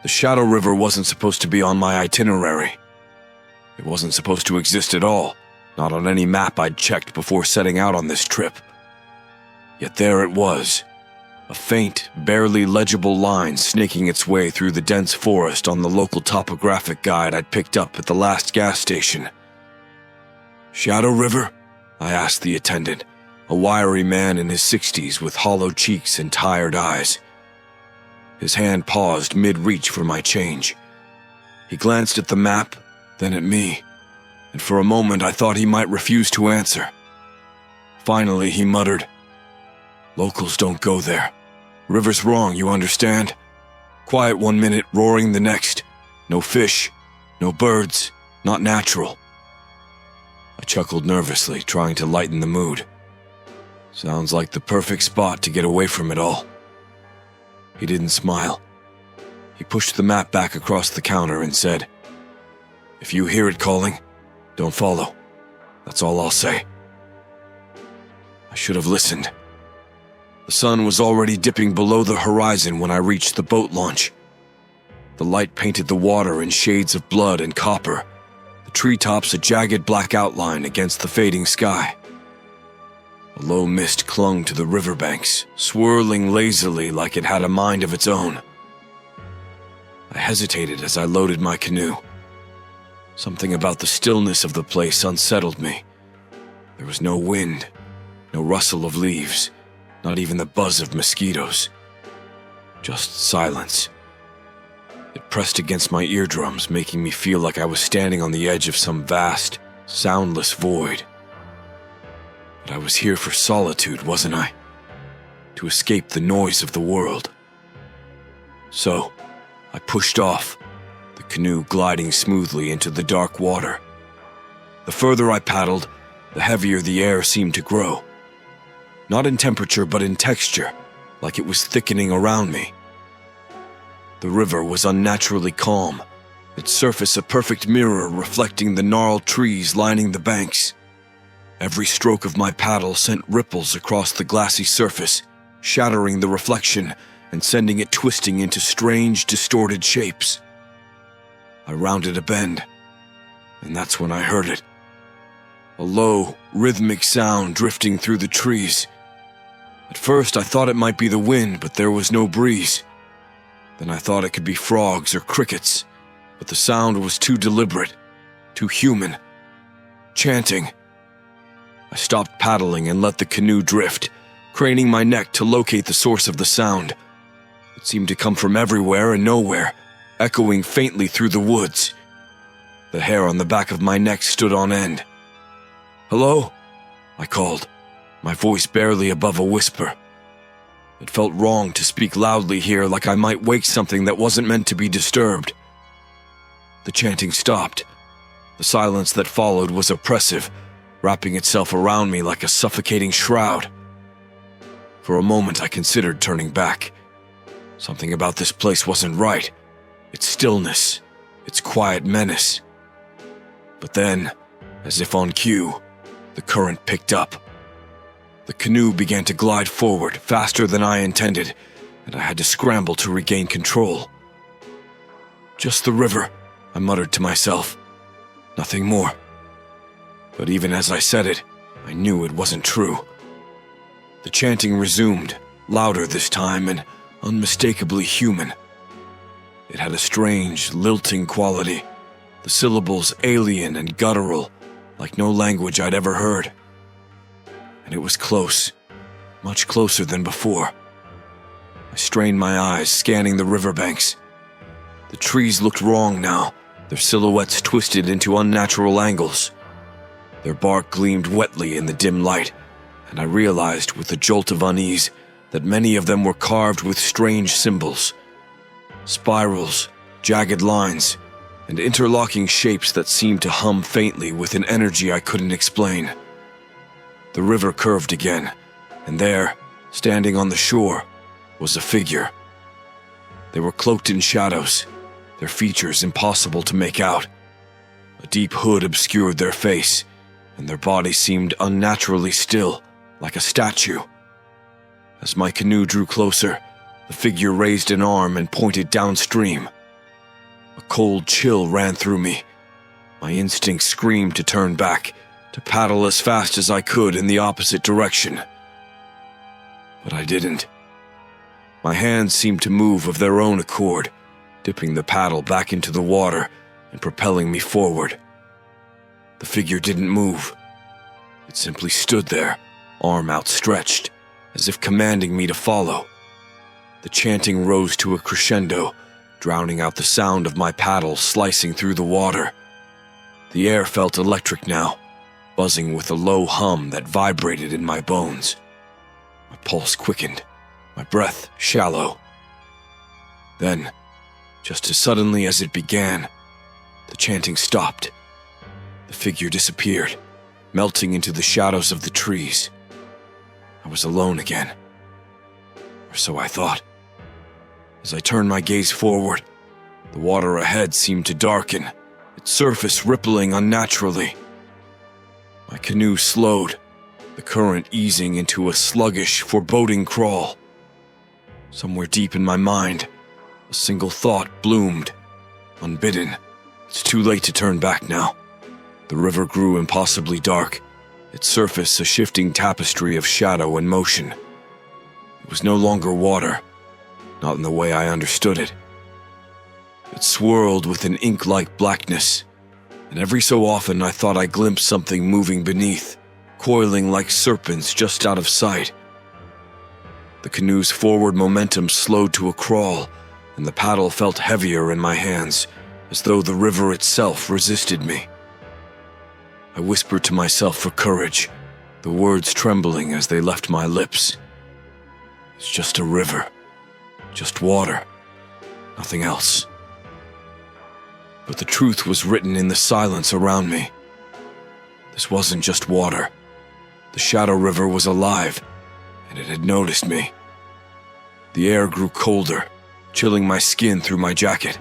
The Shadow River wasn't supposed to be on my itinerary. It wasn't supposed to exist at all, not on any map I'd checked before setting out on this trip. Yet there it was, a faint, barely legible line snaking its way through the dense forest on the local topographic guide I'd picked up at the last gas station. "Shadow River?" I asked the attendant, a wiry man in his 60s with hollow cheeks and tired eyes. His hand paused mid-reach for my change. He glanced at the map, then at me, and for a moment I thought he might refuse to answer. Finally, he muttered, "Locals don't go there. River's wrong, you understand? Quiet one minute, roaring the next. No fish, no birds, not natural." I chuckled nervously, trying to lighten the mood. Sounds like the perfect spot to get away from it all. He didn't smile. He pushed the map back across the counter and said, "If you hear it calling, don't follow. That's all I'll say." I should have listened. The sun was already dipping below the horizon when I reached the boat launch. The light painted the water in shades of blood and copper, the treetops a jagged black outline against the fading sky. A low mist clung to the riverbanks, swirling lazily like it had a mind of its own. I hesitated as I loaded my canoe. Something about the stillness of the place unsettled me. There was no wind, no rustle of leaves, not even the buzz of mosquitoes. Just silence. It pressed against my eardrums, making me feel like I was standing on the edge of some vast, soundless void. But I was here for solitude, wasn't I? To escape the noise of the world. So, I pushed off, the canoe gliding smoothly into the dark water. The further I paddled, the heavier the air seemed to grow. Not in temperature, but in texture, like it was thickening around me. The river was unnaturally calm, its surface a perfect mirror reflecting the gnarled trees lining the banks. Every stroke of my paddle sent ripples across the glassy surface, shattering the reflection and sending it twisting into strange, distorted shapes. I rounded a bend, and that's when I heard it. A low, rhythmic sound drifting through the trees. At first, I thought it might be the wind, but there was no breeze. Then I thought it could be frogs or crickets, but the sound was too deliberate, too human. Chanting. I stopped paddling and let the canoe drift, craning my neck to locate the source of the sound. It seemed to come from everywhere and nowhere, echoing faintly through the woods. The hair on the back of my neck stood on end. "Hello?" I called, my voice barely above a whisper. It felt wrong to speak loudly here, like I might wake something that wasn't meant to be disturbed. The chanting stopped. The silence that followed was oppressive, wrapping itself around me like a suffocating shroud. For a moment I considered turning back. Something about this place wasn't right. Its stillness, its quiet menace. But then, as if on cue, the current picked up. The canoe began to glide forward faster than I intended, and I had to scramble to regain control. "Just the river," I muttered to myself. Nothing more. But even as I said it, I knew it wasn't true. The chanting resumed, louder this time and unmistakably human. It had a strange, lilting quality, the syllables alien and guttural, like no language I'd ever heard. And it was close, much closer than before. I strained my eyes, scanning the riverbanks. The trees looked wrong now, their silhouettes twisted into unnatural angles. Their bark gleamed wetly in the dim light, and I realized with a jolt of unease that many of them were carved with strange symbols. Spirals, jagged lines, and interlocking shapes that seemed to hum faintly with an energy I couldn't explain. The river curved again, and there, standing on the shore, was a figure. They were cloaked in shadows, their features impossible to make out. A deep hood obscured their face, and their body seemed unnaturally still, like a statue. As my canoe drew closer, the figure raised an arm and pointed downstream, A cold chill ran through me. My instinct screamed to turn back, to paddle as fast as I could in the opposite direction. But I didn't. My hands seemed to move of their own accord, dipping the paddle back into the water and propelling me forward. The figure didn't move. It simply stood there, arm outstretched, as if commanding me to follow. The chanting rose to a crescendo, drowning out the sound of my paddle slicing through the water. The air felt electric now, buzzing with a low hum that vibrated in my bones. My pulse quickened, my breath shallow. Then, just as suddenly as it began, the chanting stopped. The figure disappeared, melting into the shadows of the trees. I was alone again. Or so I thought. As I turned my gaze forward, the water ahead seemed to darken, its surface rippling unnaturally. My canoe slowed, the current easing into a sluggish, foreboding crawl. Somewhere deep in my mind, a single thought bloomed. Unbidden, it's too late to turn back now. The river grew impossibly dark, its surface a shifting tapestry of shadow and motion. It was no longer water, not in the way I understood it. It swirled with an ink-like blackness, and every so often I thought I glimpsed something moving beneath, coiling like serpents just out of sight. The canoe's forward momentum slowed to a crawl, and the paddle felt heavier in my hands, as though the river itself resisted me. I whispered to myself for courage, the words trembling as they left my lips. It's just a river. Just water. Nothing else. But the truth was written in the silence around me. This wasn't just water. The Shadow River was alive, and it had noticed me. The air grew colder, chilling my skin through my jacket.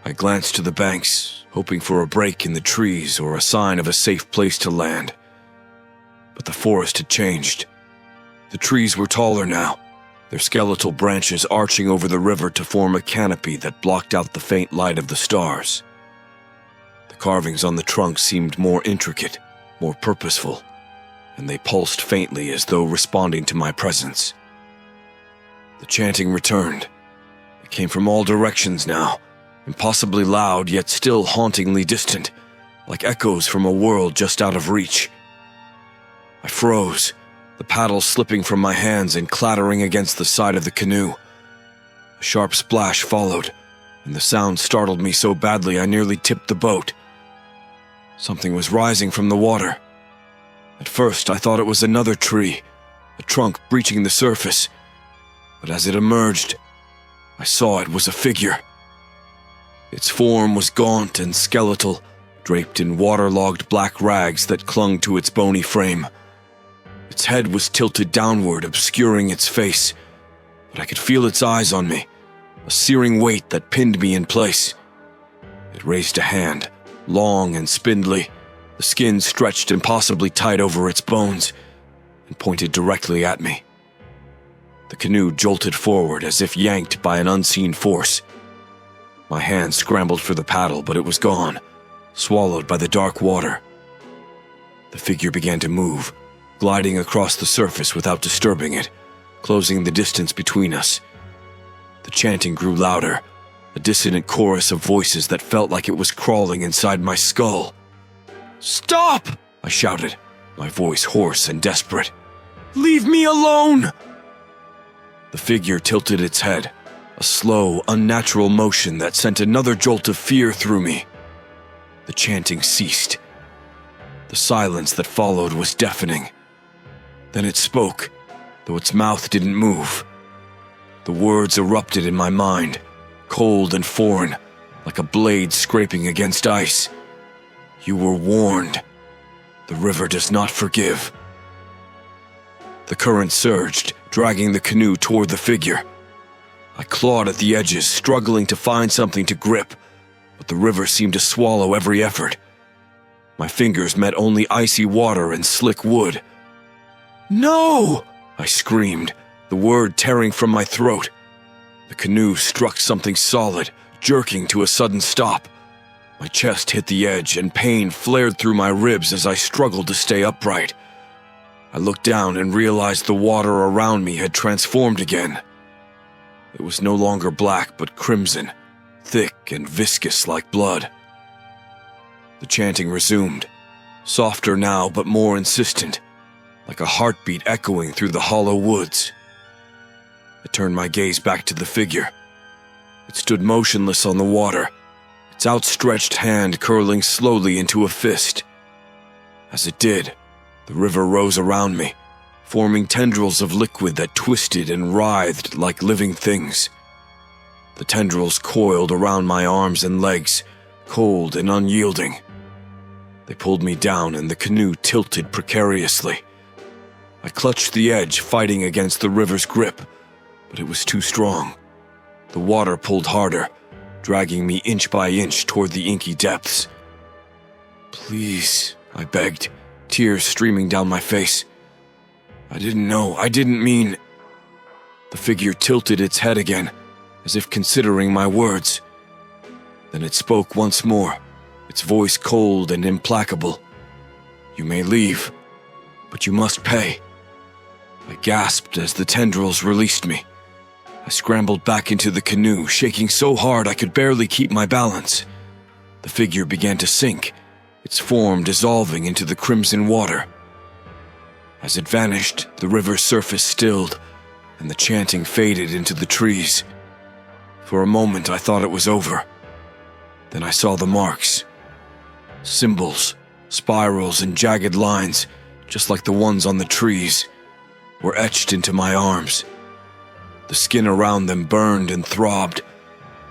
I glanced to the banks, hoping for a break in the trees or a sign of a safe place to land. But the forest had changed. The trees were taller now, their skeletal branches arching over the river to form a canopy that blocked out the faint light of the stars. The carvings on the trunks seemed more intricate, more purposeful, and they pulsed faintly as though responding to my presence. The chanting returned. It came from all directions now, impossibly loud yet still hauntingly distant, like echoes from a world just out of reach. I froze, the paddle slipping from my hands and clattering against the side of the canoe. A sharp splash followed, and the sound startled me so badly I nearly tipped the boat. Something was rising from the water. At first I thought it was another tree, a trunk breaching the surface, but as it emerged, I saw it was a figure. Its form was gaunt and skeletal, draped in waterlogged black rags that clung to its bony frame. Its head was tilted downward, obscuring its face, but I could feel its eyes on me, a searing weight that pinned me in place. It raised a hand, long and spindly, the skin stretched impossibly tight over its bones, and pointed directly at me. The canoe jolted forward as if yanked by an unseen force. My hand scrambled for the paddle, but it was gone, swallowed by the dark water. The figure began to move, gliding across the surface without disturbing it, closing the distance between us. The chanting grew louder, a dissonant chorus of voices that felt like it was crawling inside my skull. "Stop!" I shouted, my voice hoarse and desperate. "Leave me alone!" The figure tilted its head, a slow, unnatural motion that sent another jolt of fear through me. The chanting ceased. The silence that followed was deafening. Then it spoke, though its mouth didn't move. The words erupted in my mind, cold and foreign, like a blade scraping against ice. "You were warned. The river does not forgive." The current surged, dragging the canoe toward the figure. I clawed at the edges, struggling to find something to grip, but the river seemed to swallow every effort. My fingers met only icy water and slick wood. "No!" I screamed, the word tearing from my throat. The canoe struck something solid, jerking to a sudden stop. My chest hit the edge and pain flared through my ribs as I struggled to stay upright. I looked down and realized the water around me had transformed again. It was no longer black but crimson, thick and viscous like blood. The chanting resumed, softer now but more insistent, like a heartbeat echoing through the hollow woods. I turned my gaze back to the figure. It stood motionless on the water, its outstretched hand curling slowly into a fist. As it did, the river rose around me, forming tendrils of liquid that twisted and writhed like living things. The tendrils coiled around my arms and legs, cold and unyielding. They pulled me down and the canoe tilted precariously. I clutched the edge, fighting against the river's grip, but it was too strong. The water pulled harder, dragging me inch by inch toward the inky depths. "Please," I begged, tears streaming down my face. "I didn't know, I didn't mean—" The figure tilted its head again, as if considering my words. Then it spoke once more, its voice cold and implacable. "You may leave, but you must pay." I gasped as the tendrils released me. I scrambled back into the canoe, shaking so hard I could barely keep my balance. The figure began to sink, its form dissolving into the crimson water. As it vanished, the river's surface stilled, and the chanting faded into the trees. For a moment I thought it was over. Then I saw the marks. Symbols, spirals and jagged lines, just like the ones on the trees, were etched into my arms. The skin around them burned and throbbed,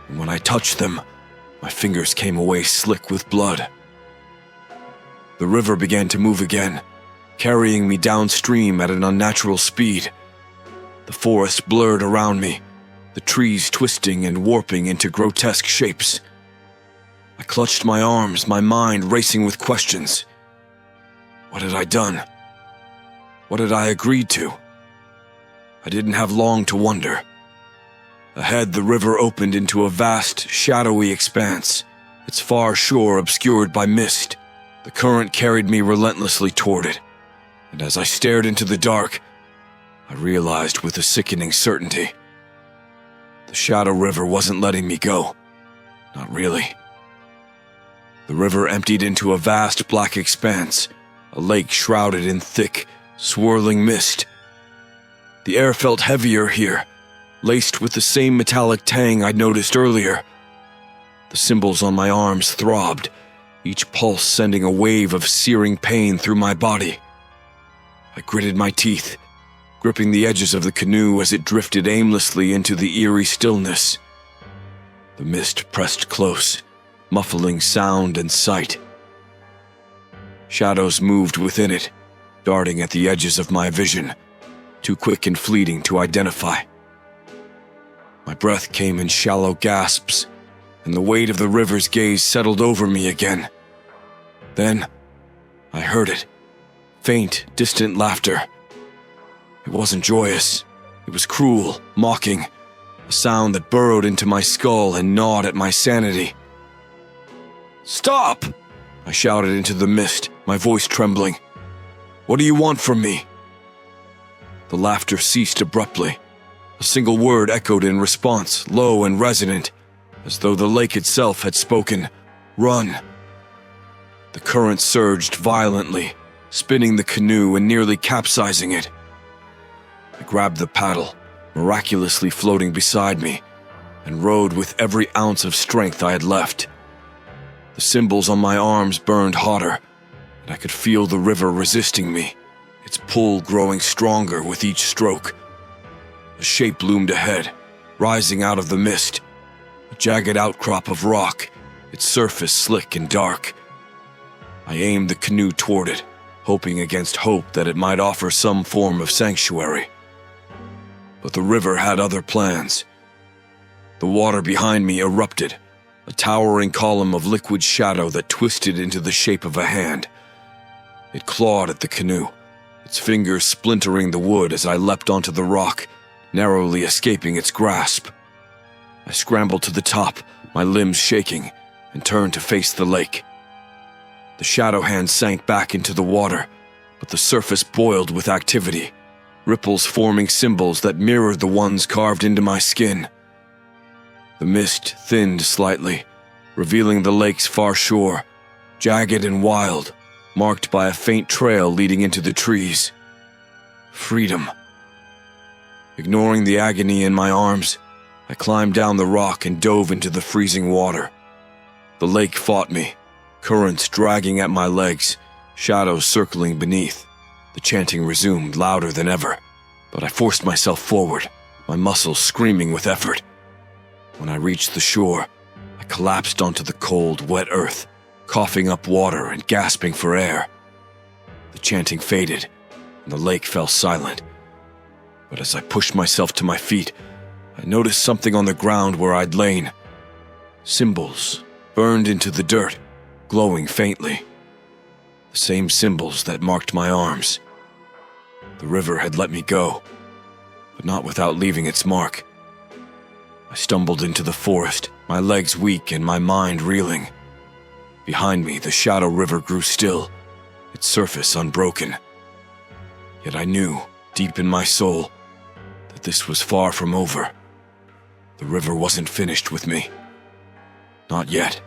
and when I touched them, my fingers came away slick with blood. The river began to move again, carrying me downstream at an unnatural speed. The forest blurred around me, the trees twisting and warping into grotesque shapes. I clutched my arms, my mind racing with questions. What had I done? What had I agreed to? I didn't have long to wonder. Ahead, the river opened into a vast, shadowy expanse, its far shore obscured by mist. The current carried me relentlessly toward it, and as I stared into the dark, I realized with a sickening certainty. The Shadow River wasn't letting me go. Not really. The river emptied into a vast black expanse, a lake shrouded in thick, swirling mist. The air felt heavier here, laced with the same metallic tang I'd noticed earlier. The symbols on my arms throbbed, each pulse sending a wave of searing pain through my body. I gritted my teeth, gripping the edges of the canoe as it drifted aimlessly into the eerie stillness. The mist pressed close, muffling sound and sight. Shadows moved within it, darting at the edges of my vision, too quick and fleeting to identify. My breath came in shallow gasps, and the weight of the river's gaze settled over me again. Then, I heard it. Faint, distant laughter. It wasn't joyous. It was cruel, mocking, a sound that burrowed into my skull and gnawed at my sanity. "Stop!" I shouted into the mist, my voice trembling. "What do you want from me?" The laughter ceased abruptly. A single word echoed in response, low and resonant, as though the lake itself had spoken. "Run!" The current surged violently, spinning the canoe and nearly capsizing it. I grabbed the paddle, miraculously floating beside me, and rowed with every ounce of strength I had left. The symbols on my arms burned hotter, and I could feel the river resisting me, its pull growing stronger with each stroke. A shape loomed ahead, rising out of the mist, a jagged outcrop of rock, its surface slick and dark. I aimed the canoe toward it, hoping against hope that it might offer some form of sanctuary. But the river had other plans. The water behind me erupted, a towering column of liquid shadow that twisted into the shape of a hand. It clawed at the canoe, its fingers splintering the wood as I leapt onto the rock, narrowly escaping its grasp. I scrambled to the top, my limbs shaking, and turned to face the lake. The shadow hand sank back into the water, but the surface boiled with activity, ripples forming symbols that mirrored the ones carved into my skin. The mist thinned slightly, revealing the lake's far shore, jagged and wild, marked by a faint trail leading into the trees. Freedom. Ignoring the agony in my arms, I climbed down the rock and dove into the freezing water. The lake fought me, currents dragging at my legs, shadows circling beneath. The chanting resumed louder than ever, but I forced myself forward, my muscles screaming with effort. When I reached the shore, I collapsed onto the cold, wet earth, coughing up water and gasping for air. The chanting faded, and the lake fell silent. But as I pushed myself to my feet, I noticed something on the ground where I'd lain. Symbols burned into the dirt, glowing faintly. The same symbols that marked my arms. The river had let me go, but not without leaving its mark. I stumbled into the forest, my legs weak and my mind reeling. Behind me, the shadow river grew still, its surface unbroken. Yet I knew, deep in my soul, that this was far from over. The river wasn't finished with me. Not yet.